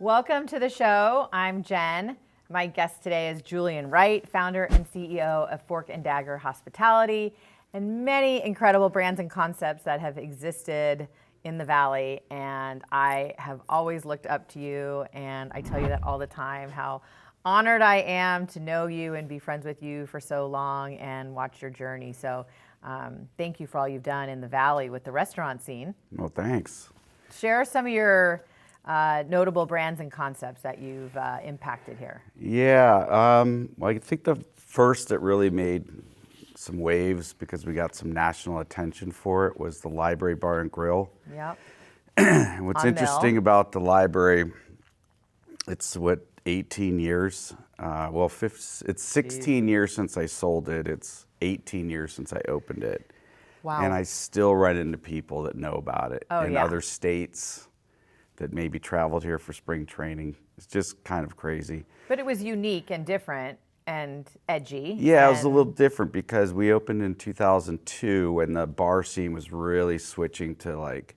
Welcome to the show. I'm Jen. My guest today is Julian Wright, founder and CEO of Fork and Dagger Hospitality, and many incredible brands and concepts that have existed in the Valley. And I have always looked up to you, and I tell you that all the time, how honored I am to know you and be friends with you for so long and watch your journey. So thank you for all you've done in the Valley with the restaurant scene. Well, thanks. Share some of your notable brands and concepts that you've impacted here. Yeah, well, I think the first that really made some waves because we got some national attention for it was the Library Bar and Grill. Yep. What's On interesting Mill. about the library, it's 18 years. It's 16 years since I sold it. It's 18 years since I opened it. Wow. And I still run into people that know about it in yeah. other states that maybe traveled here for spring training. It's just kind of crazy. But it was unique and different and edgy. Yeah, it was a little different because we opened in 2002 when the bar scene was really switching to like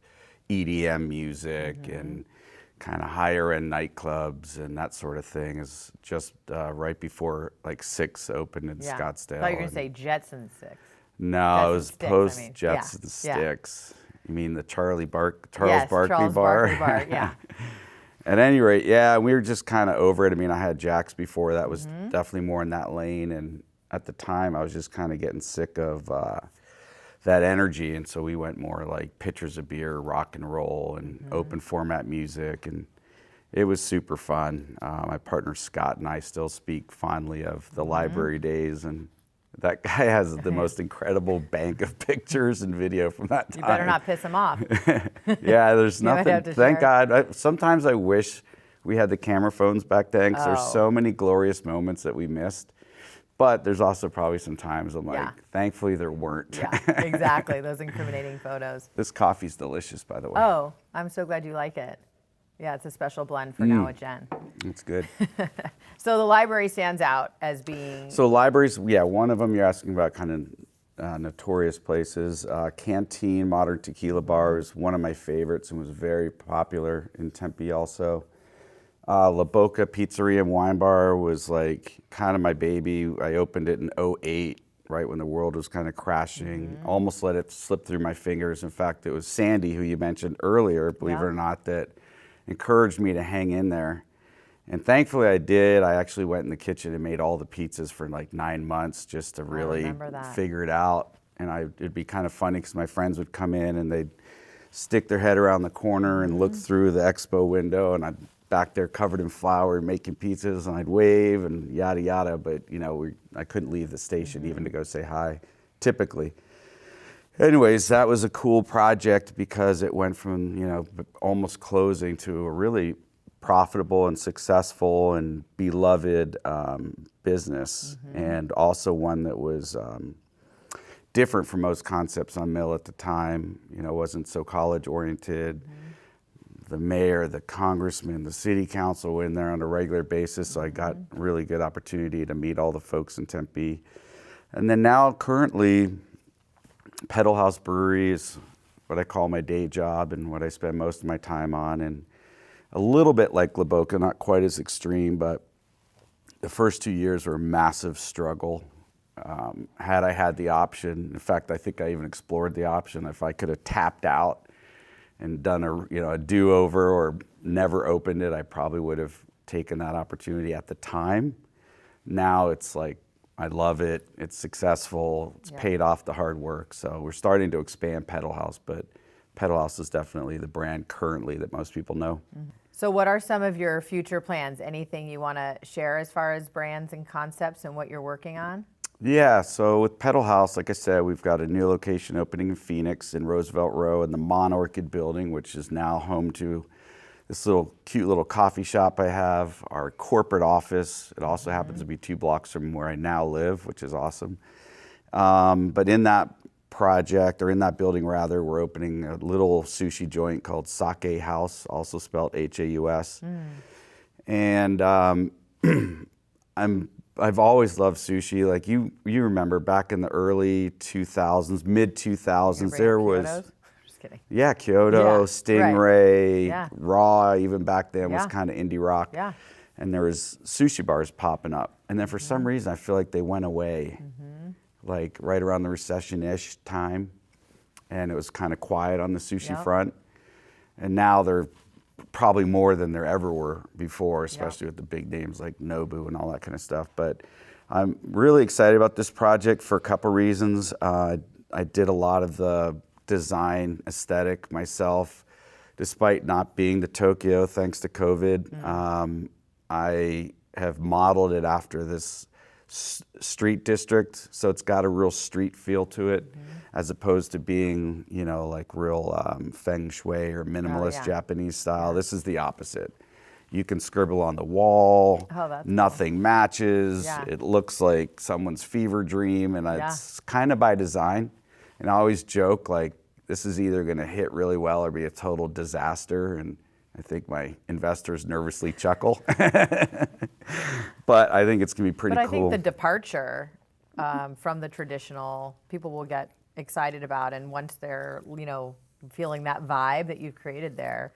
EDM music and kind of higher end nightclubs and that sort of thing. Is just right before like Six opened in Scottsdale. I thought you were going to say Jets and Six. No, it was Sticks, post I mean. Jets Yeah. and Yeah. Sticks. You mean the Charles Barkley Charles Bar? Barkley Bar, yeah. At any rate, yeah, we were just kind of over it. I mean, I had Jack's before. That was definitely more in that lane. And at the time, I was just kind of getting sick of that energy. And so we went more like pitchers of beer, rock and roll, and open format music. And it was super fun. My partner Scott and I still speak fondly of the library days. And that guy has the most incredible bank of pictures and video from that time. You better not piss him off. Yeah, there's You might nothing. have to Thank share. God. Sometimes I wish we had the camera phones back then because there's Oh. so many glorious moments that we missed. But there's also probably some times I'm like, Yeah. thankfully there weren't. Yeah, exactly. Those incriminating photos. This coffee's delicious, by the way. Oh, I'm so glad you like it. Yeah, it's a special blend for now with Jen. It's good. So the library stands out as being... So libraries, yeah, one of them you're asking about kind of notorious places. Canteen Modern Tequila Bar is one of my favorites and was very popular in Tempe also. La Boca Pizzeria and Wine Bar was like kind of my baby. I opened it in '08, right when the world was kind of crashing. Almost let it slip through my fingers. In fact, it was Sandy, who you mentioned earlier, believe it or not, that encouraged me to hang in there. And thankfully I did. I actually went in the kitchen and made all the pizzas for like 9 months just to really figure it out. And it'd be kind of funny because my friends would come in and they'd stick their head around the corner and look through the expo window, and I'd back there covered in flour making pizzas, and I'd wave and yada yada. But you know, I couldn't leave the station even to go say hi, typically. Anyways, that was a cool project because it went from, you know, almost closing to a really profitable and successful and beloved business, and also one that was different from most concepts on Mill at the time. You know, wasn't so college oriented. The mayor, the congressman, the city council were in there on a regular basis, so I got really good opportunity to meet all the folks in Tempe. And then now currently, Pedal Haus Brewery is what I call my day job and what I spend most of my time on, and a little bit like La Boca, not quite as extreme, but the first 2 years were a massive struggle. Had I had the option, in fact, I think I even explored the option, if I could have tapped out and done a do-over or never opened it, I probably would have taken that opportunity at the time. Now it's like, I love it. It's successful. It's paid off the hard work. So we're starting to expand Pedal Haus, but Pedal Haus is definitely the brand currently that most people know. So what are some of your future plans? Anything you want to share as far as brands and concepts and what you're working on? Yeah, so with Pedal Haus, like I said, we've got a new location opening in Phoenix in Roosevelt Row in the Monarchid building, which is now home to this cute little coffee shop I have, our corporate office. It also happens to be 2 blocks from where I now live, which is awesome. But in that project, or in that building rather, we're opening a little sushi joint called Sake House, also spelled Haus. And I've always loved sushi. Like you remember back in the early 2000s, mid 2000s, there was. Just kidding. Yeah, Kyoto, Yeah, Stingray, Yeah. Raw, even back then was Yeah. kind of indie rock. Yeah. And there was sushi bars popping up. And then for some reason, I feel like they went away, like right around the recession-ish time. And it was kind of quiet on the sushi Yep. front. And now they're probably more than there ever were before, especially with the big names like Nobu and all that kind of stuff. But I'm really excited about this project for a couple reasons. I did a lot of the design aesthetic myself, despite not being to Tokyo thanks to COVID. I have modeled it after this street district, so it's got a real street feel to it, as opposed to being, you know, like real feng shui or minimalist Japanese style. This is the opposite. You can scribble on the wall. Oh, that's nothing matches. Yeah. It looks like someone's fever dream, and it's kind of by design. And I always joke, like, this is either going to hit really well or be a total disaster. And I think my investors nervously chuckle. But I think it's going to be pretty But I cool. think the departure from the traditional, people will get excited about, and once they're, you know, feeling that vibe that you've created there,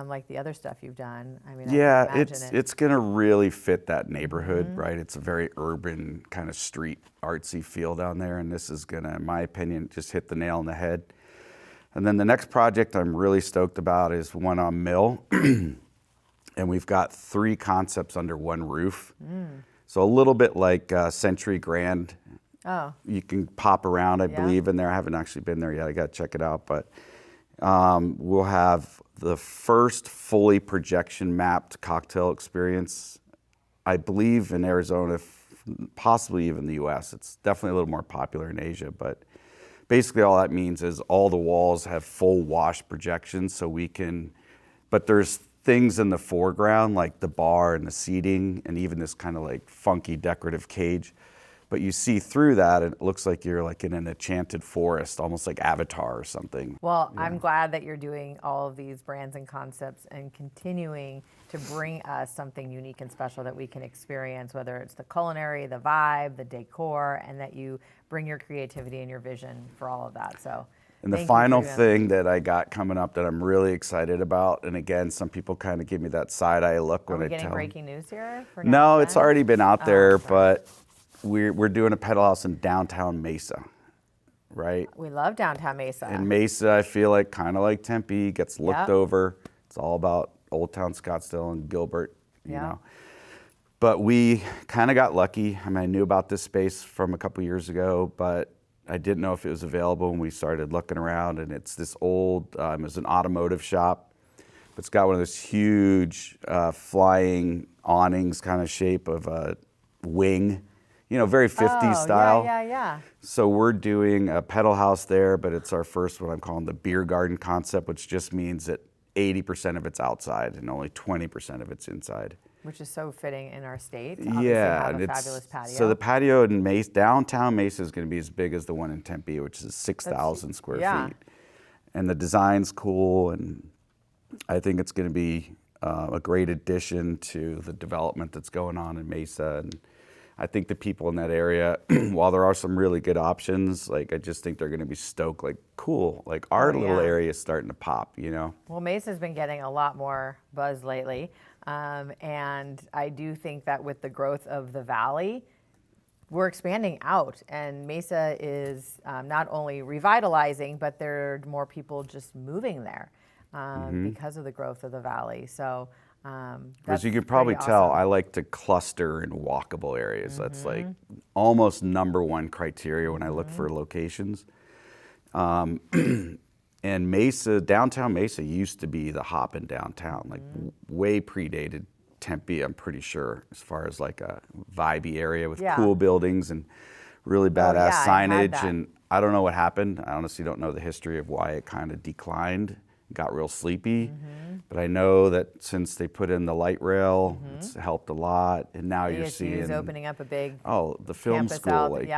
like the other stuff you've done. I mean, Yeah, I can imagine it's going to really fit that neighborhood, right? It's a very urban kind of street artsy feel down there, and this is going to, in my opinion, just hit the nail on the head. And then the next project I'm really stoked about is one on Mill, and we've got 3 concepts under one roof. So a little bit like Century Grand. Oh. You can pop around, I believe, in there. I haven't actually been there yet. I got to check it out, but we'll have the first fully projection mapped cocktail experience, I believe, in Arizona, possibly even the US. It's definitely a little more popular in Asia, but basically all that means is all the walls have full wash projections, so we can, but there's things in the foreground like the bar and the seating and even this kind of like funky decorative cage. But you see through that, and it looks like you're like in an enchanted forest, almost like Avatar or something. Well, I'm glad that you're doing all of these brands and concepts and continuing to bring us something unique and special that we can experience, whether it's the culinary, the vibe, the decor, and that you bring your creativity and your vision for all of that. So, and the thank you final for doing thing that I got coming up that I'm really excited about, and again, some people kind of give me that side eye look Are when we I getting tell them. breaking news here? For No, now, it's Jen? already been out there, sorry. but we're doing a pedal house in downtown Mesa, right? We love downtown Mesa. And Mesa, I feel like kind of like Tempe, gets looked Yep. over. It's all about Old Town Scottsdale and Gilbert, you Yeah. know. But we kind of got lucky. I mean, I knew about this space from a couple years ago, but I didn't know if it was available when we started looking around. And it's this old, it was an automotive shop. It's got one of those huge flying awnings kind of shape of a wing, you know, very 50s style. Yeah. So we're doing a pedal house there, but it's our first, what I'm calling the beer garden concept, which just means that 80% of it's outside and only 20% of it's inside. Which is so fitting in our state. To obviously Yeah, have and a it's fabulous patio. so the patio in Mesa, downtown Mesa, is going to be as big as the one in Tempe, which is 6,000 square feet. And the design's cool, and I think it's going to be a great addition to the development that's going on in Mesa. And I think the people in that area, while there are some really good options, like I just think they're going to be stoked. Like, cool, like our little area is starting to pop, you know. Well, Mesa's been getting a lot more buzz lately, and I do think that with the growth of the valley, we're expanding out, and Mesa is not only revitalizing, but there are more people just moving there because of the growth of the valley. So. As you can probably tell, I like to cluster in walkable areas. That's like almost #1 criteria when I look for locations. And Mesa, downtown Mesa used to be the hoppin' downtown, like way predated Tempe, I'm pretty sure, as far as like a vibey area with cool buildings and really badass signage. And I don't know what happened. I honestly don't know the history of why it kind of declined, got real sleepy. But I know that since they put in the light rail, it's helped a lot. And now you're seeing is opening up a big the film campus school. out. Like,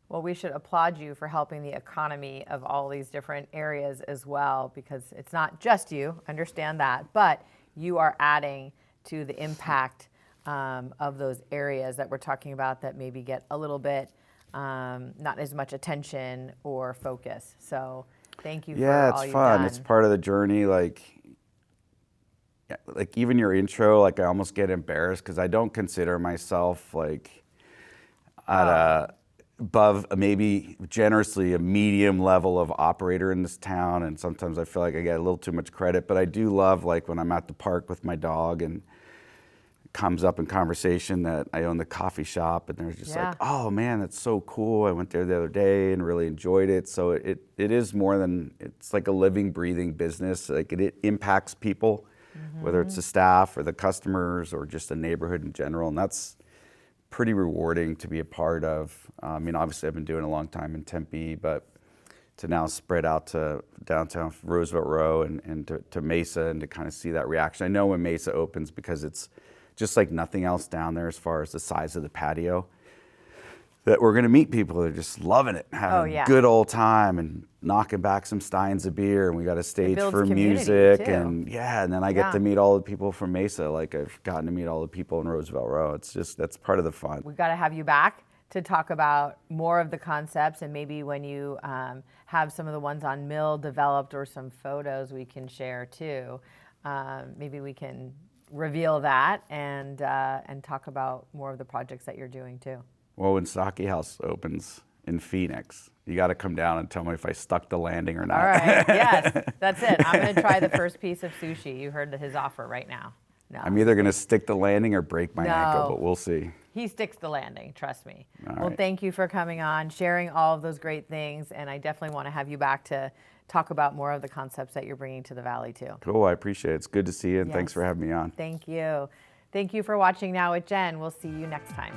Well, we should applaud you for helping the economy of all these different areas as well, because it's not just you, understand that, but you are adding to the impact of those areas that we're talking about that maybe get a little bit not as much attention or focus. So Thank you Yeah, for all it's you've fun. done. It's part of the journey. Like even your intro, like I almost get embarrassed because I don't consider myself like at above maybe generously a medium level of operator in this town, and sometimes I feel like I get a little too much credit. But I do love like when I'm at the park with my dog and it comes up in conversation that I own the coffee shop, and they're just like, "Oh man, that's so cool! I went there the other day and really enjoyed it." So it is more than, it's like a living, breathing business. Like it impacts people, whether it's the staff or the customers or just the neighborhood in general, and that's pretty rewarding to be a part of. I mean, obviously I've been doing it a long time in Tempe, but to now spread out to downtown Roosevelt Row and to Mesa, and to kind of see that reaction. I know when Mesa opens, because it's just like nothing else down there as far as the size of the patio, that we're going to meet people that are just loving it, having a good old time and knocking back some steins of beer, and we got a stage for music, and and then I get to meet all the people from Mesa. Like I've gotten to meet all the people in Roosevelt Row. It's just, that's part of the fun. We've got to have you back to talk about more of the concepts, and maybe when you have some of the ones on Mill developed or some photos we can share too. Maybe we can reveal that and talk about more of the projects that you're doing too. Well, when Sake House opens in Phoenix, you got to come down and tell me if I stuck the landing or not. All right, yes, that's it. I'm going to try the first piece of sushi. You heard his offer right now. No, I'm either going to stick the landing or break my ankle, but we'll see. He sticks the landing, trust me. All right. Thank you for coming on, sharing all of those great things, and I definitely want to have you back to talk about more of the concepts that you're bringing to the Valley too. Cool, I appreciate it. It's good to see you, and thanks for having me on. Thank you. Thank you for watching Now with Jen. We'll see you next time.